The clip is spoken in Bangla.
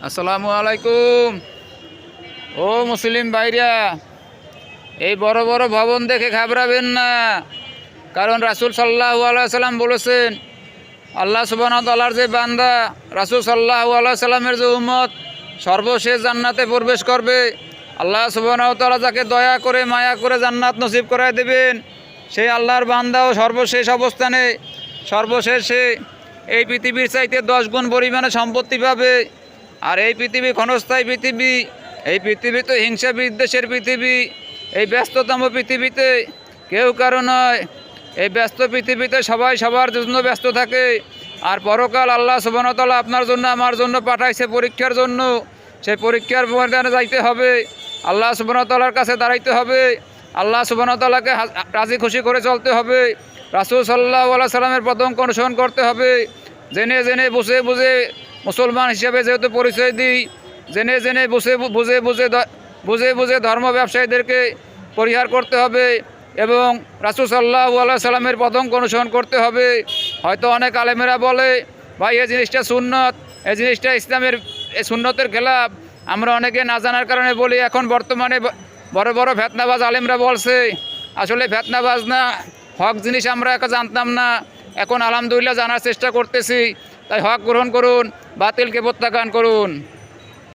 আসসালামু আলাইকুম। ও মুসলিম ভাইরা, এই বড় বড় ভবন দেখে ঘাবড়াবেন না, কারণ রাসূল সাল্লাল্লাহু আলাইহি সাল্লাম বলেছেন, আল্লাহ সুবহানাহু ওয়া তাআলার যে বান্দা, রাসূল সাল্লাল্লাহু আলাইহি সাল্লামের যে উম্মত সর্বশেষ জান্নাতে প্রবেশ করবে। আল্লাহ সুবহানাহু ওয়া তাআলা যাকে দয়া করে মায়া করে জান্নাত নসিব করায় দেবেন, সেই আল্লাহর বান্দাও সর্বশেষ অবস্থানে সর্বশেষে এই পৃথিবীর চাইতে 10 গুণ পরিমাণে সম্পত্তি পাবে। আর এই পৃথিবী ক্ষণস্থায়ী পৃথিবী, এই পৃথিবী তো হিংসা বিদ্বেষের পৃথিবী। এই ব্যস্ততম পৃথিবীতে কেউ কারো নয়, এই ব্যস্ত পৃথিবীতে সবাই সবার জন্য ব্যস্ত থাকে। আর পরকাল আল্লাহ সুবহানাহু ওয়া তাআলা আপনার জন্য আমার জন্য পাঠাইছে পরীক্ষার জন্য। সেই পরীক্ষার ময়দানে যাইতে হবে, আল্লাহ সুবহানাহু ওয়া তাআলার কাছে দাঁড়াইতে হবে, আল্লাহ সুবহানাহু ওয়া তাআলাকে রাজি খুশি করে চলতে হবে, রাসূল সাল্লাল্লাহু আলাইহি সাল্লামের পথ অনুসরণ করতে হবে। জেনে জেনে বুঝে বুঝে মুসলমান হিসেবে যেহেতু পরিচয় দিই, জেনে জেনে বুঝে বুঝে বুঝে বুঝে বুঝে ধর্ম ব্যবসায়ীদেরকে পরিহার করতে হবে এবং রাসূল সাল্লাল্লাহু আলাইহি সাল্লামের পথ অনুসরণ করতে হবে। হয়তো অনেক আলেমেরা বলে, ভাই এই জিনিসটা সুন্নত, এই জিনিসটা ইসলামের সুন্নতের খেলাফ। আমরা অনেকে না জানার কারণে বলি। এখন বর্তমানে বড় বড় ফেতনাবাজ আলেমরা বলছে, আসলে ফেতনাবাজ না, হক জিনিস আমরা একা জানতাম না, এখন আলহামদুলিল্লাহ জানার চেষ্টা করতেছি। তাই হক গ্রহণ করুন, বাতিলকে প্রত্যাখ্যান করুন।